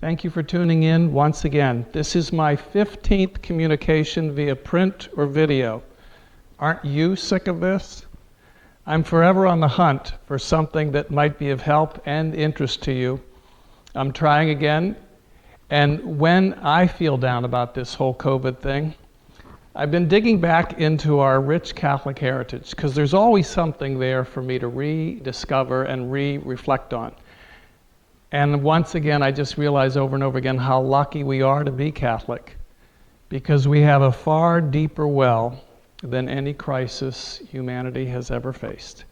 Thank you for tuning in once again. This is my 15th communication via print or video. Aren't you sick of this? I'm forever on the hunt for something that might be of help and interest to you. I'm trying again, and when I feel down about this whole COVID thing, I've been digging back into our rich Catholic heritage, because there's always something there for me to rediscover and reflect on. And once again, I just realize over and over again how lucky we are to be Catholic, because we have a far deeper well than any crisis humanity has ever faced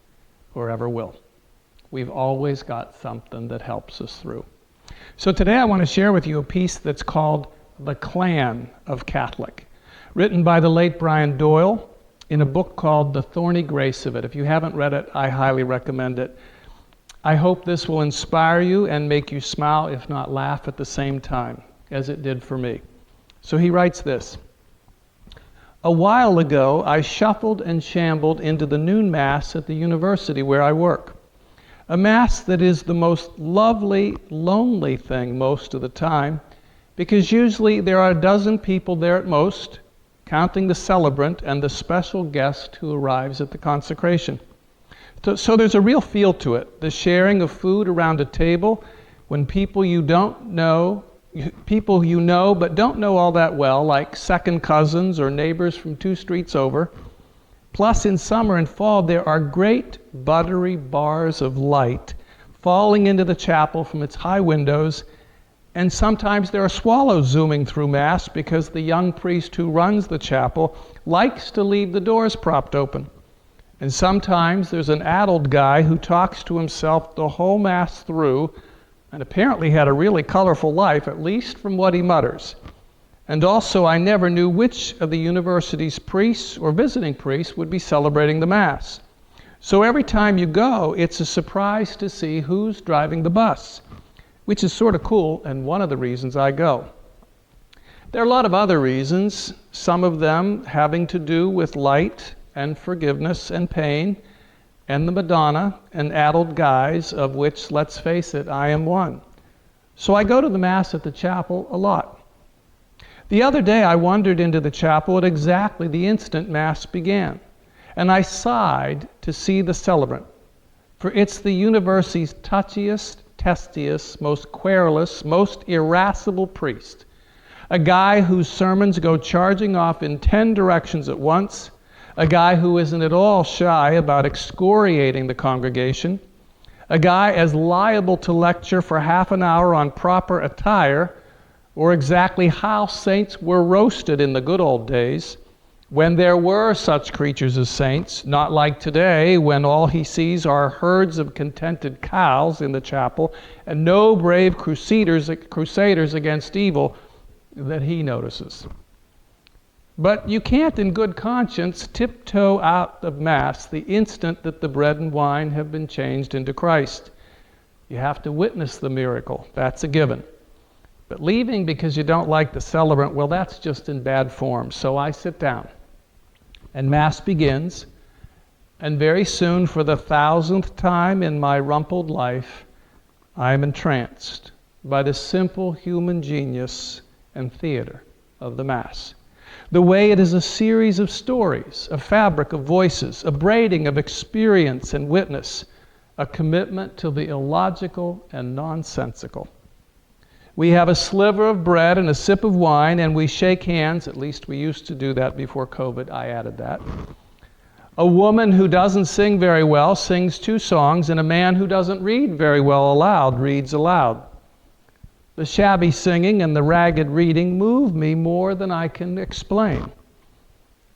or ever will. We've always got something that helps us through. So today I want to share with you a piece that's called The Clan of Catholic, written by the late Brian Doyle in a book called The Thorny Grace of It. If you haven't read it, I highly recommend it. I hope this will inspire you and make you smile, if not laugh at the same time, as it did for me. So he writes this: "A while ago, I shuffled and shambled into the noon Mass at the university where I work. A Mass that is the most lovely, lonely thing most of the time, because usually there are a dozen people there at most, counting the celebrant and the special guest who arrives at the consecration. So there's a real feel to it, the sharing of food around a table when people you know but don't know all that well, like second cousins or neighbors from 2 streets over. Plus, in summer and fall, there are great buttery bars of light falling into the chapel from its high windows, and sometimes there are swallows zooming through Mass because the young priest who runs the chapel likes to leave the doors propped open. And sometimes there's an addled guy who talks to himself the whole Mass through, and apparently had a really colorful life, at least from what he mutters. And also, I never knew which of the university's priests or visiting priests would be celebrating the Mass. So every time you go, it's a surprise to see who's driving the bus, which is sort of cool, and one of the reasons I go. There are a lot of other reasons, some of them having to do with light and forgiveness and pain, and the Madonna and addled guys, of which, let's face it, I am one. So I go to the Mass at the chapel a lot. The other day I wandered into the chapel at exactly the instant Mass began, and I sighed to see the celebrant, for it's the university's touchiest, testiest, most querulous, most irascible priest, a guy whose sermons go charging off in 10 directions at once, a guy who isn't at all shy about excoriating the congregation, a guy as liable to lecture for half an hour on proper attire, or exactly how saints were roasted in the good old days, when there were such creatures as saints, not like today, when all he sees are herds of contented cows in the chapel and no brave crusaders against evil that he notices. But you can't in good conscience tiptoe out of Mass the instant that the bread and wine have been changed into Christ. You have to witness the miracle. That's a given. But leaving because you don't like the celebrant, well, that's just in bad form. So I sit down, and Mass begins, and very soon, for the 1,000th time in my rumpled life, I am entranced by the simple human genius and theater of the Mass. The way it is a series of stories, a fabric of voices, a braiding of experience and witness, a commitment to the illogical and nonsensical. We have a sliver of bread and a sip of wine, and we shake hands. At least we used to do that before COVID. I added that. A woman who doesn't sing very well sings 2 songs, and a man who doesn't read very well aloud reads aloud. The shabby singing and the ragged reading move me more than I can explain.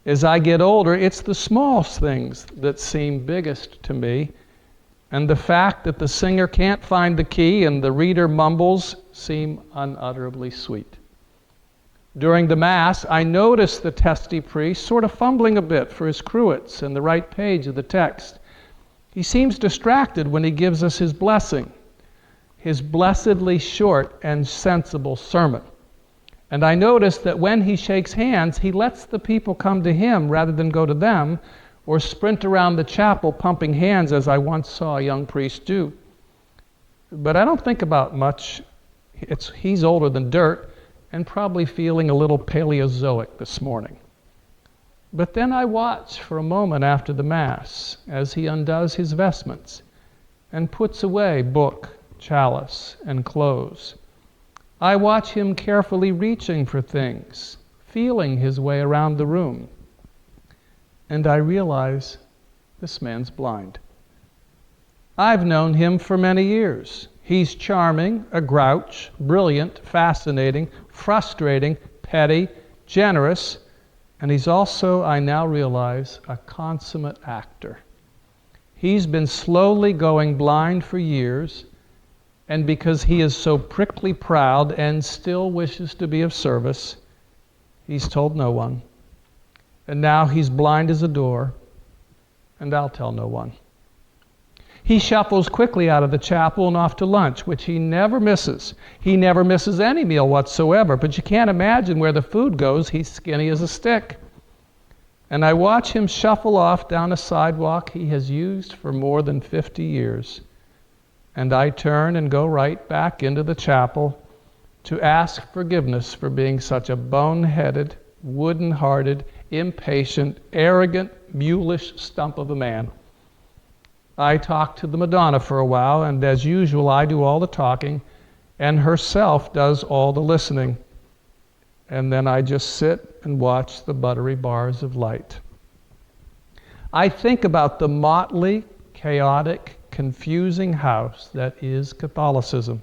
As I get older, it's the small things that seem biggest to me, and the fact that the singer can't find the key and the reader mumbles seem unutterably sweet. During the Mass, I notice the testy priest sort of fumbling a bit for his cruets and the right page of the text. He seems distracted when he gives us his blessing, his blessedly short and sensible sermon. And I notice that when he shakes hands, he lets the people come to him rather than go to them, or sprint around the chapel pumping hands as I once saw a young priest do. But I don't think about much He's older than dirt and probably feeling a little Paleozoic this morning. But then I watch for a moment after the Mass as he undoes his vestments and puts away book, chalice, and clothes. I watch him carefully reaching for things, feeling his way around the room. And I realize this man's blind. I've known him for many years. He's charming, a grouch, brilliant, fascinating, frustrating, petty, generous, and he's also, I now realize, a consummate actor. He's been slowly going blind for years, and because he is so prickly proud and still wishes to be of service, he's told no one. And now he's blind as a door, and I'll tell no one. He shuffles quickly out of the chapel and off to lunch, which he never misses. He never misses any meal whatsoever, but you can't imagine where the food goes. He's skinny as a stick. And I watch him shuffle off down a sidewalk he has used for more than 50 years. And I turn and go right back into the chapel to ask forgiveness for being such a boneheaded, wooden-hearted, impatient, arrogant, mulish stump of a man. I talk to the Madonna for a while, and as usual, I do all the talking, and herself does all the listening. And then I just sit and watch the buttery bars of light. I think about the motley, chaotic, confusing house that is Catholicism.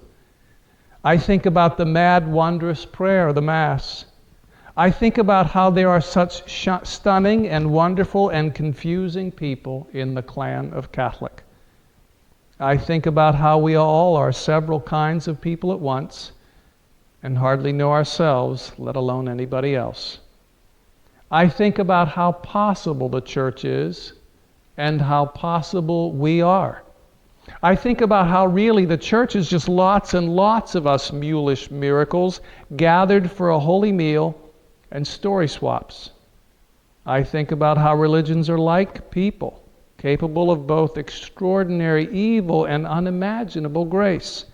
I think about the mad, wondrous prayer of the Mass. I think about how there are such stunning and wonderful and confusing people in the clan of Catholic. I think about how we all are several kinds of people at once and hardly know ourselves, let alone anybody else. I think about how possible the church is and how possible we are. I think about how really the church is just lots and lots of us mulish miracles gathered for a holy meal and story swaps. I think about how religions are like people, capable of both extraordinary evil and unimaginable grace.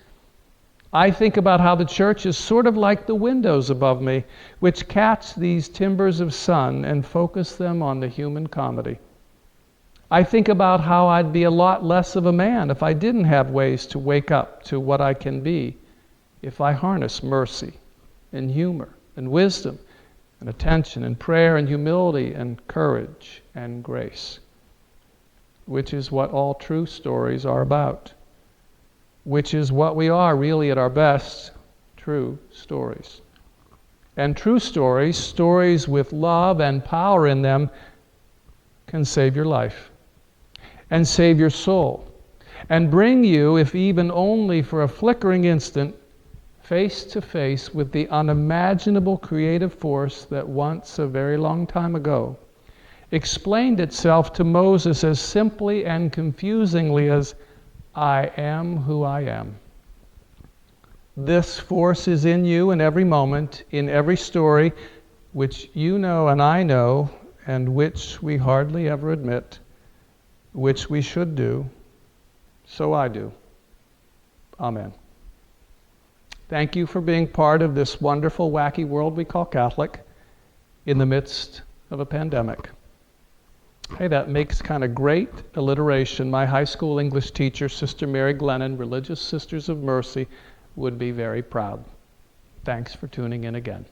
I think about how the church is sort of like the windows above me, which catch these timbers of sun and focus them on the human comedy. I think about how I'd be a lot less of a man if I didn't have ways to wake up to what I can be, if I harness mercy and humor and wisdom and attention and prayer and humility and courage and grace, which is what all true stories are about, which is what we are really at our best, true stories. And true stories, stories with love and power in them, can save your life and save your soul and bring you, if even only for a flickering instant, face to face with the unimaginable creative force that once, a very long time ago, explained itself to Moses as simply and confusingly as, I am who I am. This force is in you in every moment, in every story, which you know and I know, and which we hardly ever admit, which we should do. So I do. Amen. Thank you for being part of this wonderful, wacky world we call Catholic in the midst of a pandemic. Hey, that makes kind of great alliteration. My high school English teacher, Sister Mary Glennon, Religious Sisters of Mercy, would be very proud. Thanks for tuning in again.